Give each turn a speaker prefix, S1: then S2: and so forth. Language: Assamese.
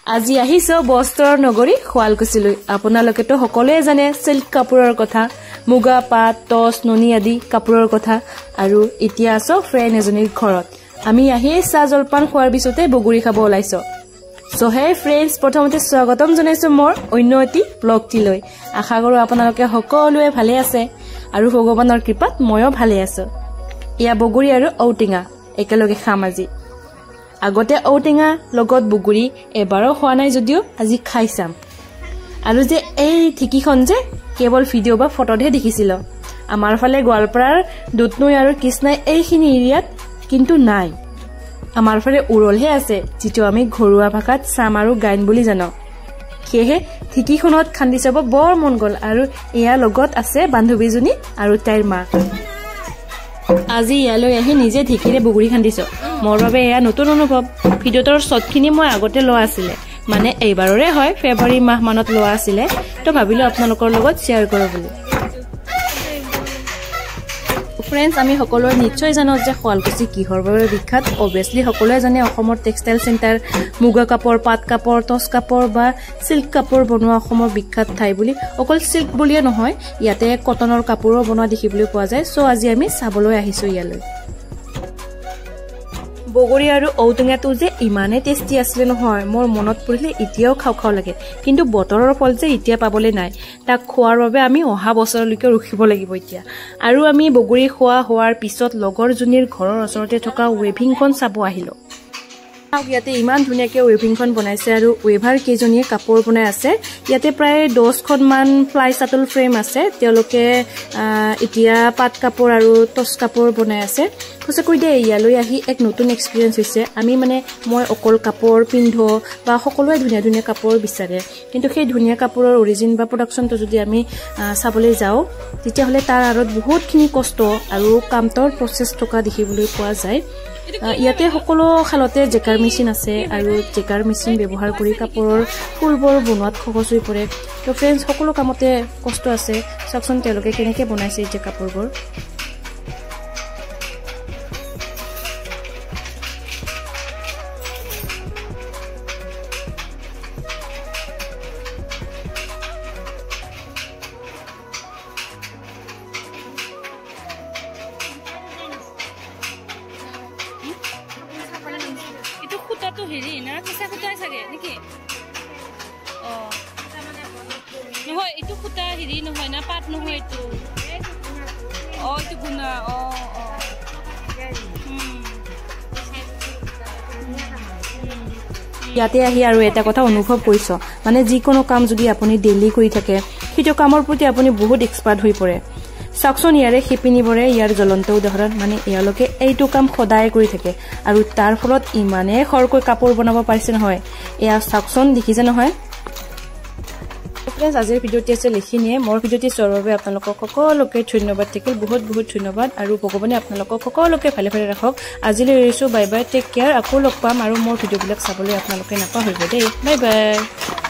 S1: আজি আহিছো বস্ত্ৰৰ নগৰী শুৱালকুছিলৈ আপোনালোকেতো সকলোৱে জানে সিল্ক কাপোৰৰ কথা মুগা পাট টছ ননি আদি কাপোৰৰ কথা আৰু এতিয়া আছো ফ্ৰেণ্ড এজনীৰ ঘৰত আমি আহি চাহ জলপান খোৱাৰ পিছতে বগুৰি খাব ওলাইছো সো হে ফ্ৰেণ্ডছ প্ৰথমতে স্বাগতম জনাইছো মোৰ অন্য এটি ব্লগটিলৈ আশা কৰো আপোনালোকে সকলোৱে ভালে আছে আৰু ভগৱানৰ কৃপাত ময়ো ভালে আছো ইয়া বগুৰি আৰু ঔটিঙা একেলগে খাম আজি আগতে ঔটিঙা লগত বগুৰি এবাৰো খোৱা নাই যদিও আজি খাই চাম আৰু যে এই ঠিকিখন যে কেৱল ভিডিও বা ফটোতহে দেখিছিল আমাৰ ফালে গোৱালপাৰাৰ দুতনৈ আৰু কৃষ্ণাই এইখিনি এৰিয়াত কিন্তু নাই আমাৰ ফালে উৰলহে আছে যিটো আমি ঘৰুৱা ভাষাত সাম আৰু গাইন বুলি জানো সেয়ে ঠিকিখনত খান্দি চাব বৰ মন গল আৰু এয়া লগত আছে বান্ধৱীজনী আৰু তাইৰ মা আজি ইয়ালৈ আহি নিজে ঢিকিৰে বগুৰি খান্দিছো মোৰ বাবে এয়া নতুন অনুভৱ ভিডিওটোৰ শটখিনি মই আগতে লোৱা আছিলে মানে এইবাৰৰে হয় ফেব্ৰুৱাৰী মাহ মানত লোৱা আছিলে তো ভাবিলো আপোনালোকৰ লগত শেয়াৰ কৰো বুলি ফ্ৰেণ্ডছ আমি সকলোৱে নিশ্চয় জানো যে শুৱালকুছি কিহৰ বাবে বিখ্যাত অবভিয়াসলি সকলোৱে জানে অসমৰ টেক্সটাইল চেণ্টাৰ মুগা কাপোৰ পাট কাপোৰ টছ কাপোৰ বা সিল্ক কাপোৰ বনোৱা অসমৰ বিখ্যাত ঠাই বুলি অকল সিল্ক বুলিয়ে নহয় ইয়াতে কটনৰ কাপোৰো বনোৱা দেখিবলৈ পোৱা যায় সো আজি আমি চাবলৈ আহিছো ইয়ালৈ বগুৰি আৰু ঔটিঙাটো যে ইমানে টেষ্টি আছিল নহয় মোৰ মনত পৰিলে এতিয়াও খাও লাগে কিন্তু বতৰৰ ফল যে এতিয়া পাবলৈ নাই তাক খোৱাৰ বাবে আমি অহা বছৰলৈকে ৰখিব লাগিব এতিয়া আৰু আমি বগুৰি খোৱা হোৱাৰ পিছত লগৰ জুনিৰ ঘৰৰ ওচৰতে থকা ৱেভিংখন চাব আহিলো ইয়াতে ইমান ধুনীয়াকৈ ৱেভিংখন বনাইছে আৰু ৱেভাৰ কেইজনীয়ে কাপোৰ বনাই আছে ইয়াতে প্ৰায় 10খন মান ফ্লাই শাটল ফ্ৰেম আছে তেওঁলোকে এতিয়া পাট কাপোৰ আৰু টছ কাপোৰ বনাই আছে সঁচাকৈ দে ইয়ালৈ আহি এক নতুন এক্সপিৰিয়েন্স হৈছে আমি মানে মই অকল কাপোৰ পিন্ধো বা সকলোৱে ধুনীয়া ধুনীয়া কাপোৰ বিচাৰে কিন্তু সেই ধুনীয়া কাপোৰৰ অৰিজিন বা প্ৰডাকশ্যনটো যদি আমি চাবলৈ যাওঁ তেতিয়াহ'লে তাৰ আঁৰত বহুতখিনি কষ্ট আৰু কামটোৰ প্ৰচেছ থকা দেখিবলৈ পোৱা যায় ইয়াতে সকলো খালতে জেকাৰ মেচিন আছে আৰু জেকাৰ মেচিন ব্যৱহাৰ কৰি কাপোৰৰ ফুলবোৰ বনোৱাত সহজ হৈ পৰে তো ফ্ৰেণ্ডছ সকলো কামতে কষ্ট আছে চাওকচোন তেওঁলোকে কেনেকৈ বনাইছে এই কাপোৰবোৰ তো হেৰি না কিসা খুটাই থাকে নেকি নহয় এইটো খুটা হেৰি নহয় না পাট নহয় এইটো এইটো গুণা ইয়াতে আহি আৰু এটা কথা অনুভৱ কৰিছো মানে যিকোনো কাম যদি আপুনি ডেইলি কৰি থাকে সেইটো কামৰ প্ৰতি আপুনি বহুত এক্সপাৰ্ট হৈ পৰে চাকচোন ইয়াৰে শিপিনীবোৰে ইয়াৰ জ্বলন্ত উদাহৰণ মানে এওঁলোকে এইটো কাম সদায় কৰি থাকে আৰু তাৰ ফলত ইমানে খৰকৈ কাপোৰ বনাব পাৰিছে নহয় এয়া চাকচোন দেখিছে নহয় ফ্ৰেণ্ডছ আজিৰ ভিডিঅ'টি আছে লিখিনিয়ে মোৰ ভিডিঅ'টি চোৱাৰ বাবে আপোনালোকক সকলোকে ধন্যবাদ থাকিল বহুত বহুত ধন্যবাদ আৰু ভগৱানে আপোনালোকক সকলোকে ভালে ভালে ৰাখক আজিলৈ এৰিছো বাই বাই টেক কেয়াৰ আকৌ লগ পাম আৰু মোৰ ভিডিঅ'বিলাক চাবলৈ আপোনালোকে নাপাহৰিব দেই বাই বাই